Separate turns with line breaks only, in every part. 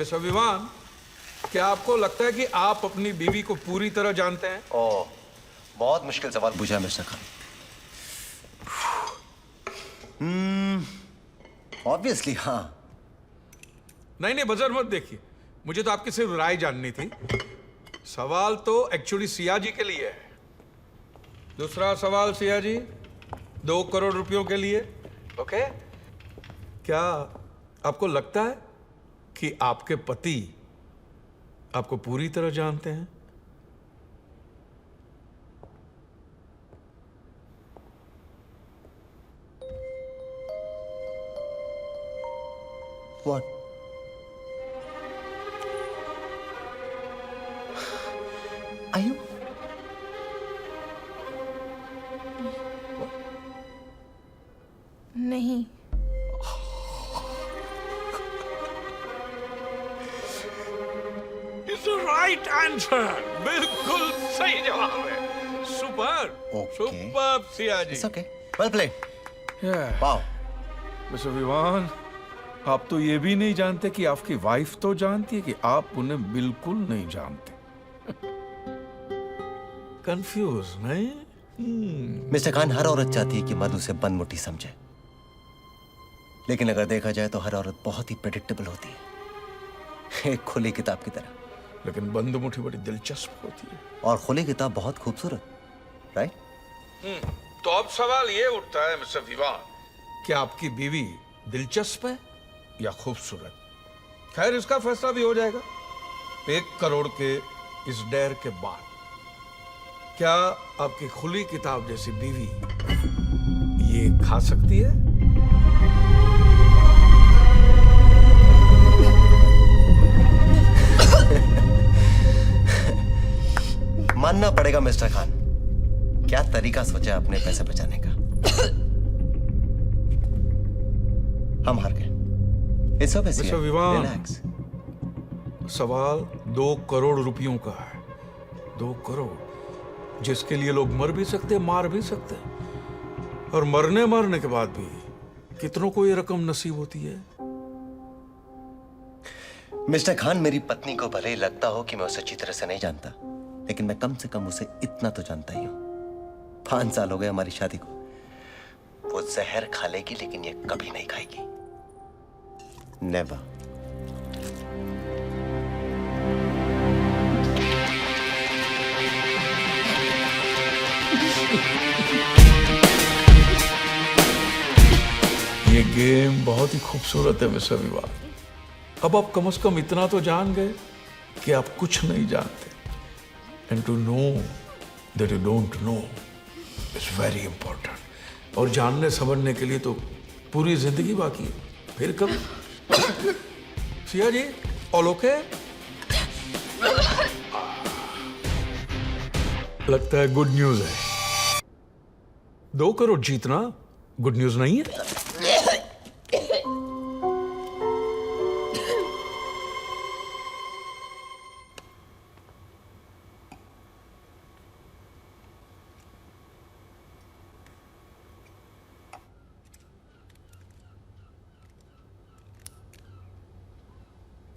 Mister Vivaan, क्या आपको लगता है कि आप अपनी बीवी को पूरी तरह जानते हैं?
ओह, बहुत मुश्किल सवाल पूछा है मिस्टर खान। ऑब्वियसली हाँ।
नहीं, बजर मत देखिए, मुझे तो आपकी सिर्फ राय जाननी थी। सवाल तो एक्चुअली सिया जी के लिए है। दूसरा सवाल सिया जी, 2 करोड़ रुपयों के लिए। ओके? क्या आपको लगता है कि आपके पति आपको पूरी तरह जानते हैं?
What? Are you?
नहीं।
It's the right answer. बिल्कुल सही जवाब है। Super, super Siya ji.
It's okay. Well played.
Yeah.
Wow.
Mister Vivan, आप तो ये भी नहीं जानते कि आपकी वाइफ तो जानती है कि आप उन्हें बिल्कुल नहीं जानते। कंफ्यूज नहीं?
मिस्टर खान, हर औरत चाहती है कि मर्द उसे बंद-मुट्ठी समझे, लेकिन अगर देखा जाए तो हर औरत बहुत ही प्रेडिक्टेबल होती है, एक खुली किताब की तरह।
लेकिन बंद मुट्ठी बड़ी दिलचस्प होती है।
और खुली किताब बहुत खूबसूरत, राइट?
तो अब सवाल ये उठता है मिस्टर विवान, क्या आपकी बीवी दिलचस्प है या खूबसूरत? खैर, इसका फैसला भी हो जाएगा 1 करोड़ के इस डेर के बाद। क्या आपकी खुली किताब जैसी बीवी ये खा सकती है?
मानना पड़ेगा मिस्टर खान, क्या तरीका सोचा अपने पैसे बचाने का। हम हार गए। It's okay,
मिस्टर विवान, सवाल 2 करोड़ रुपयों का है। 2 करोड़, जिसके लिए लोग मर भी सकते, मार भी सकते, और मरने के बाद भी कितनों को ये रकम नसीब होती है।
मिस्टर खान, मेरी पत्नी को भले ही लगता हो कि मैं उसे अच्छी तरह से नहीं जानता, लेकिन मैं कम से कम उसे इतना तो जानता ही हूं। 5 साल हो गए हमारी शादी को। वो जहर खा लेगी, लेकिन ये कभी नहीं खाएगी। नेवर।
ये गेम बहुत ही खूबसूरत है मिस्टर विवान। अब आप कम से कम इतना तो जान गए कि आप कुछ नहीं जानते। And to know that you don't know is very important. और जानने समझने के लिए तो पूरी जिंदगी बाकी है। फिर कब? Siya ji, all okay? लगता है गुड न्यूज है। 2 करोड़ जीतना गुड न्यूज नहीं है?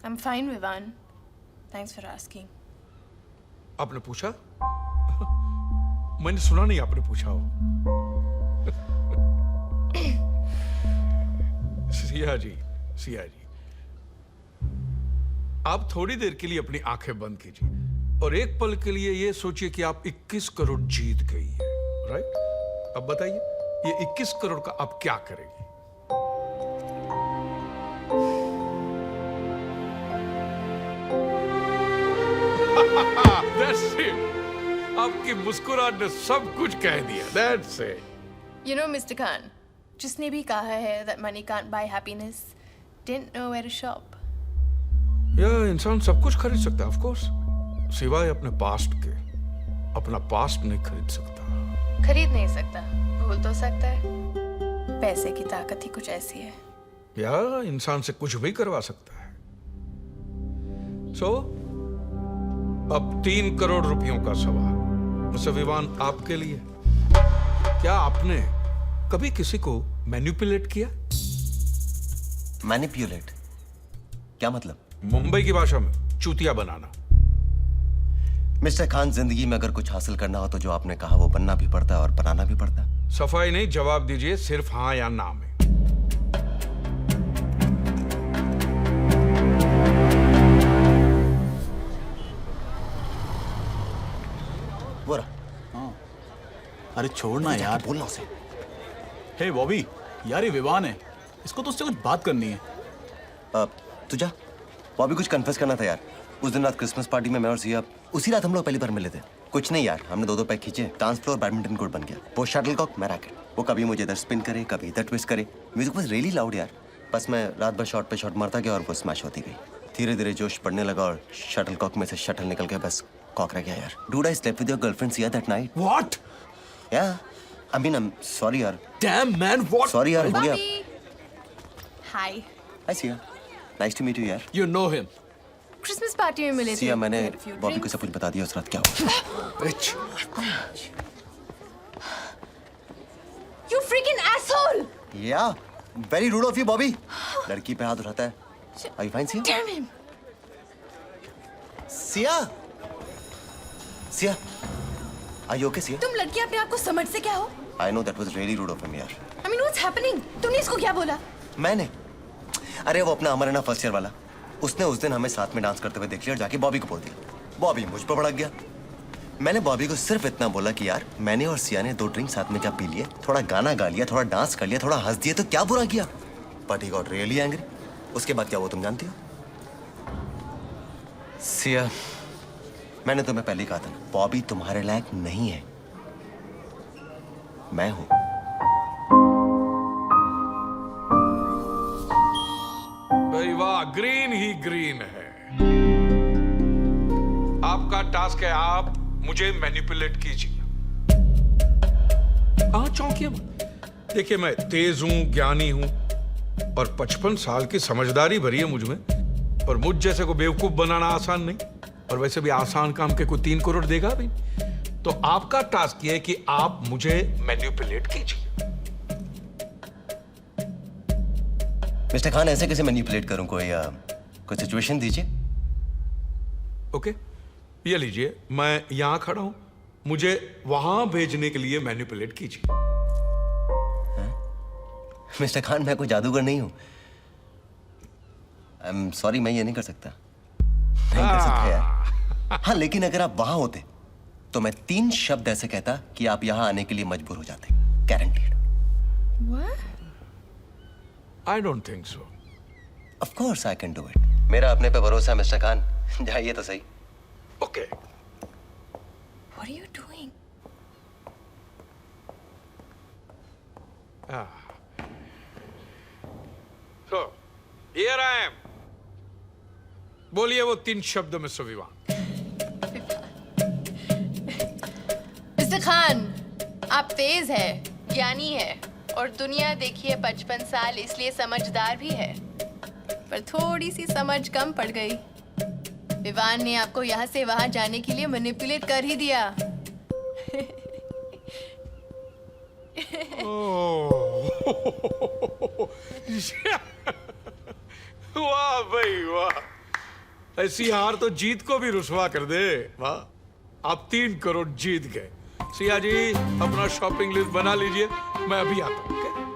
I'm fine, Vivan. Thanks for asking.
आपने पूछा? मैंने सुना नहीं आपने पूछा हो। सिया जी, आप थोड़ी देर के लिए अपनी आंखें बंद कीजिए और एक पल के लिए ये सोचिए कि आप 21 करोड़ जीत गई है, राइट? अब बताइए, ये 21 करोड़ का आप क्या करेंगे? That's it. आपकी मुस्कुराहट ने सब कुछ कह दिया। That's it.
You know, Mr. Khan, जिसने भी कहा है that money can't buy happiness, didn't know where to shop.
इंसान सब कुछ खरीद सकता है, of course, सिवाय अपने पास्ट के। अपना पास्ट नहीं खरीद सकता।
खरीद नहीं सकता, भूल तो सकता है। पैसे की ताकत ही कुछ ऐसी है।
इंसान से कुछ भी करवा सकता है। अब 3 करोड़ रुपयों का सवाल मिस्टर विवान आपके लिए। क्या आपने कभी किसी को मैनिपुलेट किया?
मैनिपुलेट? क्या मतलब?
मुंबई की भाषा में चूतिया बनाना।
मिस्टर खान, जिंदगी में अगर कुछ हासिल करना हो तो जो आपने कहा वो बनना भी पड़ता है और बनाना भी पड़ता है।
सफाई नहीं, जवाब दीजिए सिर्फ हाँ या ना में।
वो रहा।
अरे छोड़ना यार।
बोलना उसे।
हे बॉबी, यार ये विवान है, इसको तो उससे कुछ बात करनी है।
तू जा। बॉबी, कुछ कन्फेस करना था यार। उस दिन रात क्रिसमस पार्टी में मैं और सिया, उसी रात हम लोग पहली बार मिले थे। कुछ नहीं यार, हमने दो पैक खींचे, डांस फ्लोर बैडमिंटन कोर्ट बन गया। वो शटलकॉक, मैं रैकेट। वो कभी मुझे इधर स्पिन करे, कभी इधर ट्विस्ट करे। म्यूजिक वाज रियली लाउड यार। बस मैं रात भर शॉट पे शॉट मारता गया और वो स्मैश होती गई। धीरे धीरे जोश पड़ने लगा और शटलकॉक में से शटल निकल के बस कॉक रह गया यार। Dude, I slept with your girlfriend Siya that night.
What?
या I mean, I am sorry यार।
Damn man, what?
सॉरी यार, हो गया।
Bobby hi.
Hi Siya, nice to meet you यार।
You know him.
Christmas party में मिले थे।
सिया, मैंने
We had a few
Bobby को
drinks.
सब कुछ बता दिया उस रात क्या हुआ।
Rich.
You freaking asshole!
या very root of you Bobby. लड़की पे हाथ उठाता है। Are you fine, Siya?
Damn him!
Siya, Siya, are you okay, Siya?
तुम लड़की अपने आप को समझ से क्या हो?
I know that was really rude of him यार।
I mean, what's happening? तुमने इसको क्या बोला?
मैंने, अरे वो अपना अमर है ना फर्स्ट ईयर वाला, उसने उस दिन हमें साथ में डांस करते हुए देख लिया और जाके बॉबी को बोल दिया। बॉबी मुझ पर भड़क गया। मैंने बॉबी को सिर्फ इतना बोला कि यार मैंने और सिया ने 2 ड्रिंक साथ में क्या पी लिए, थोड़ा गाना गा लिया, थोड़ा डांस कर लिया, थोड़ा हंस दिया, तो क्या बुरा किया? But he got really angry. उसके बाद क्या वो तुम जानती हो? सिया, मैंने तुम्हें पहले कहा था बॉबी तुम्हारे लायक नहीं है, मैं हूं।
भाई वाह, ग्रीन ही ग्रीन है। आपका टास्क है, आप मुझे मैनिपुलेट कीजिए। हाँ, चौंकिए मत। देखिए, मैं तेज हूं, ज्ञानी हूं और 55 साल की समझदारी भरी है मुझ में, और मुझ जैसे को बेवकूफ बनाना आसान नहीं, और वैसे भी आसान काम के कोई 3 करोड़ देगा भी। तो आपका टास्क ये है कि आप मुझे मैनिपुलेट कीजिए।
मिस्टर खान, ऐसे कैसे मैनिपुलेट करूं? कोई सिचुएशन दीजिए।
ओके, ये लीजिए, मैं यहां खड़ा हूं, मुझे वहां भेजने के लिए मैनिपुलेट कीजिए।
मिस्टर खान, मैं कोई जादूगर नहीं हूं। आई एम सॉरी, मैं ये नहीं कर सकता। नहीं कर सकता यार। हाँ, लेकिन अगर आप वहां होते तो मैं 3 शब्द ऐसे कहता कि आप यहां आने के लिए मजबूर हो जाते। Guaranteed.
What?
I don't think so.
Of course I can do it. मेरा अपने पे भरोसा है मिस्टर खान। जाइए तो सही।
Okay,
What are you doing?
so here I am। बोलिए वो 3 शब्द में विवान।
मिस्टर खान, आप तेज है, ज्ञानी है और दुनिया देखिए 55 साल, इसलिए समझदार भी है, पर थोड़ी सी समझ कम पड़ गई। विवान ने आपको यहाँ से वहां जाने के लिए मैनिपुलेट कर ही दिया।
वाह भाई वाह, ऐसी हार तो जीत को भी रुसवा कर दे। वाह, आप 3 करोड़ जीत गए। सिया जी, अपना शॉपिंग लिस्ट बना लीजिए, मैं अभी आता हूँ।